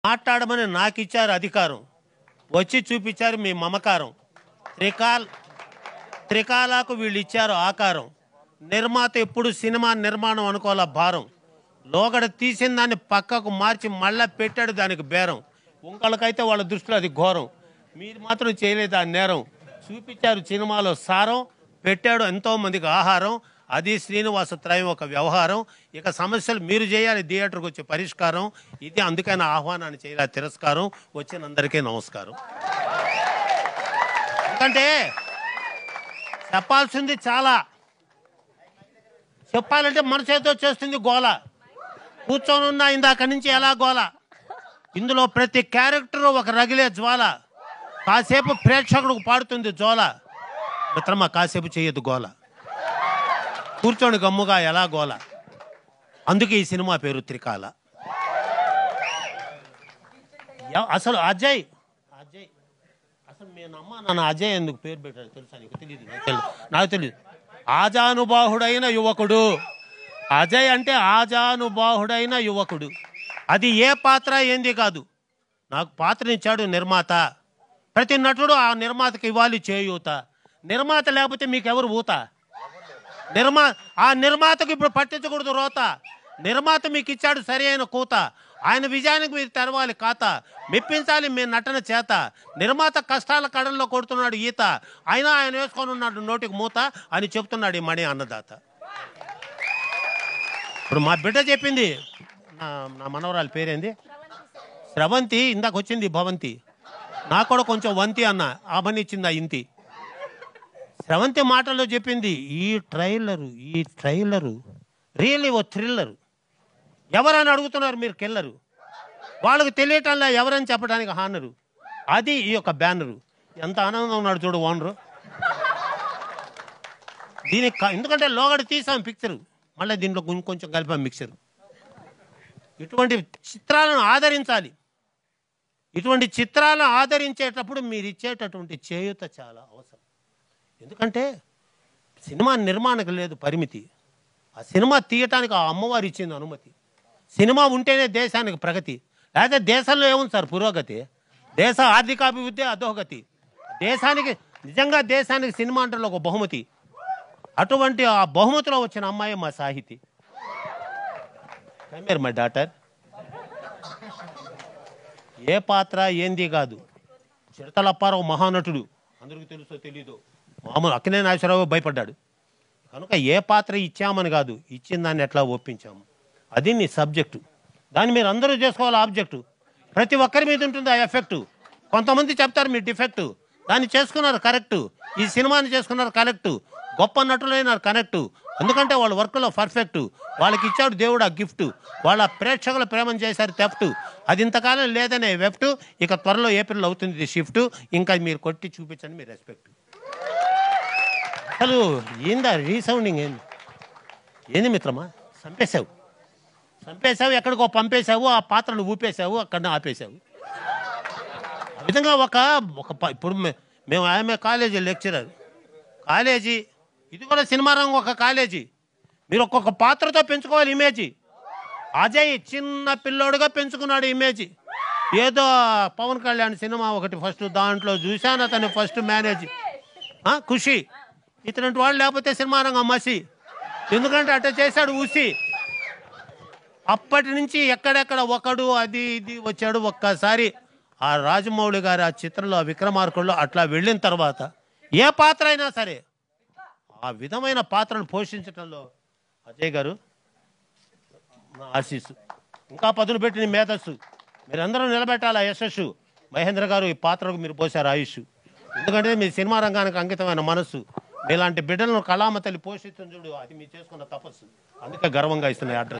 మాట్లాడమని నాకిచ్చారు అధికారం, వచ్చి చూపించారు మీ మమకారం. త్రికాలకు వీళ్ళు ఇచ్చారు ఆకారం. నిర్మాత ఎప్పుడు సినిమా నిర్మాణం అనుకోవాల భారం. లోగడ తీసిన దాన్ని పక్కకు మార్చి మళ్ళా పెట్టాడు దానికి బేరం. ఇంకొకళ్ళకైతే వాళ్ళ దృష్టిలో అది ఘోరం, మీరు మాత్రం చేయలేదు ఆ నేరం. చూపించారు సినిమాలో సారం, పెట్టాడు ఎంతోమందికి ఆహారం. అది శ్రీనివాస త్రయం ఒక వ్యవహారం. ఇక సమస్యలు మీరు చేయాలి థియేటర్కి వచ్చే పరిష్కారం. ఇది అందుకైనా ఆహ్వానాన్ని చేయాలి తిరస్కారం. వచ్చిన అందరికీ నమస్కారం. ఎందుకంటే చెప్పాల్సింది చాలా, చెప్పాలంటే మన చేతితో చేస్తుంది గోల. కూర్చొని ఉన్న ఇందాక నుంచి ఎలా గోల. ఇందులో ప్రతి క్యారెక్టర్ ఒక రగిలే జ్వాల. కాసేపు ప్రేక్షకుడికి పాడుతుంది జోల. మిత్రమా కాసేపు చేయొద్దు గోల, కూర్చొని గమ్ముగా ఎలా గోల. అందుకే ఈ సినిమా పేరు త్రికాల. అసలు అజయ్ అసలు మీ అమ్మ నాన్న అజయ్ ఎందుకు పేరు పెట్టారు తెలుసా? నీకు తెలియదు? నాకు తెలియదు. ఆజానుబాహుడైన యువకుడు అజయ్ అంటే, ఆజానుబాహుడైన యువకుడు. అది ఏ పాత్ర ఏంది కాదు, నాకు పాత్రనిచ్చాడు నిర్మాత. ప్రతి నటుడు ఆ నిర్మాతకి ఇవ్వాలి చేయూత. నిర్మాత లేకపోతే మీకెవరు ఊత? ఆ నిర్మాతకు ఇప్పుడు పట్టించకూడదు రోత. నిర్మాత మీకు ఇచ్చాడు సరి అయిన కూత. ఆయన విజయానికి మీరు తెరవాలి ఖాతా, మెప్పించాలి మీ నటన చేత. నిర్మాత కష్టాల కడల్లో కొడుతున్నాడు ఈత, అయినా ఆయన వేసుకొని ఉన్నాడు నోటికి మూత అని చెప్తున్నాడు ఈ మణి అన్నదాత. ఇప్పుడు మా బిడ్డ చెప్పింది, నా మనవరాలి పేరేంది, స్రవంతి. ఇందాక వచ్చింది భవంతి, నాకు కూడా కొంచెం వంతి అన్న ఆమని ఇచ్చింది ఆ ఇంతి. స్రవంతి మాటల్లో చెప్పింది, ఈ ట్రైలరు రియల్లీ ఓ థ్రిల్లరు. ఎవరని అడుగుతున్నారు మీరు కిల్లరు, వాళ్ళకి తెలియటంలా ఎవరని చెప్పడానికి హానరు. అది ఈ యొక్క బ్యానరు. ఎంత ఆనందంగా ఉన్నాడు చూడు ఓనరు దీనికి. ఎందుకంటే లోగడ తీసాం పిక్చరు, మళ్ళీ దీంట్లో ఇంకొంచెం కలిపాం మిక్చరు. ఇటువంటి చిత్రాలను ఆదరించాలి. ఇటువంటి చిత్రాలను ఆదరించేటప్పుడు మీరు ఇచ్చేటటువంటి చేయూత చాలా అవసరం. ఎందుకంటే సినిమా నిర్మాణకు లేదు పరిమితి, ఆ సినిమా తీయటానికి ఆ అమ్మవారు ఇచ్చింది అనుమతి. సినిమా ఉంటేనే దేశానికి ప్రగతి, లేకపోతే దేశంలో ఏముంది సార్ పురోగతి? దేశ ఆర్థికాభివృద్ధి అధోగతి. దేశానికి నిజంగా దేశానికి సినిమా అంటే ఒక బహుమతి. అటువంటి ఆ బహుమతిలో వచ్చిన అమ్మాయి మా సాహితి. My daughter. ఏ పాత్ర ఏంది కాదు, చిరతలప్పారావు మహానటుడు, అందరికీ తెలుసో తెలీదు. మామూలు అక్కినేని నాగేశ్వరరావు భయపడ్డాడు కనుక ఏ పాత్ర ఇచ్చామని కాదు, ఇచ్చిన దాన్ని ఎట్లా ఒప్పించాము. అది నీ సబ్జెక్టు, దాన్ని మీరు అందరూ చేసుకోవాలి ఆబ్జెక్టు. ప్రతి ఒక్కరి మీద ఉంటుంది ఆ ఎఫెక్టు. కొంతమంది చెప్తారు మీ డిఫెక్టు, దాన్ని చేసుకున్నారు కరెక్టు. ఈ సినిమాని చేసుకున్నారు కరెక్టు. గొప్ప నటులైనారు కనెక్టు, ఎందుకంటే వాళ్ళ వర్క్లో పర్ఫెక్టు. వాళ్ళకి ఇచ్చాడు దేవుడు ఆ గిఫ్ట్. వాళ్ళ ప్రేక్షకుల ప్రేమను చేశారు తెఫ్ట్. అది ఇంతకాలం లేదనే వెఫ్ట్, ఇక త్వరలో ఏప్రిల్ అవుతుంది షిఫ్ట్. ఇంకా మీరు కొట్టి చూపించండి మీ రెస్పెక్ట్. అసలు ఏందా రీసౌండింగ్ ఏంది మిత్రమా? చంపేశావు, ఎక్కడికో పంపేశావు, ఆ పాత్రను ఊపేశావు, అక్కడ ఆపేశావు. ఆ విధంగా ఇప్పుడు మేము ఆమె కాలేజీ లెక్చరర్, కాలేజీ ఇది కూడా సినిమా రంగం ఒక కాలేజీ. మీరు ఒక్కొక్క పాత్రతో పెంచుకోవాలి ఇమేజీ. అజయ్ చిన్న పిల్లోడుగా పెంచుకున్నాడు ఇమేజీ. ఏదో పవన్ కళ్యాణ్ సినిమా ఒకటి ఫస్ట్, దాంట్లో చూశాను అతను ఫస్ట్ మేనేజ్ ఖుషి. ఇతని వాళ్ళు లేకపోతే సినిమా రంగం మసి, ఎందుకంటే అట్లా చేశాడు ఊసి. అప్పటి నుంచి ఎక్కడెక్కడ ఒకడు అది ఇది వచ్చాడు. ఒక్కసారి ఆ రాజమౌళి గారు ఆ చిత్రంలో విక్రమార్కుల్లో అట్లా వెళ్ళిన తర్వాత ఏ పాత్ర అయినా సరే ఆ విధమైన పాత్రను పోషించడంలో అజయ్ గారు నా ఆశీస్సు. ఇంకా పదును పెట్టిన మేధస్సు మీరందరూ నిలబెట్టాలి. యశస్సు మహేంద్ర గారు ఈ పాత్రకు మీరు పోసారు ఆయుష్. ఎందుకంటే మీ సినిమా రంగానికి అంకితమైన మనస్సు. మీలాంటి బిడ్డలను కళామ తల్లి పోషించడం చూడు, అది మీరు చేసుకున్న తపస్సు. అందుకే గర్వంగా ఇస్తున్నాయి అడ్రస్.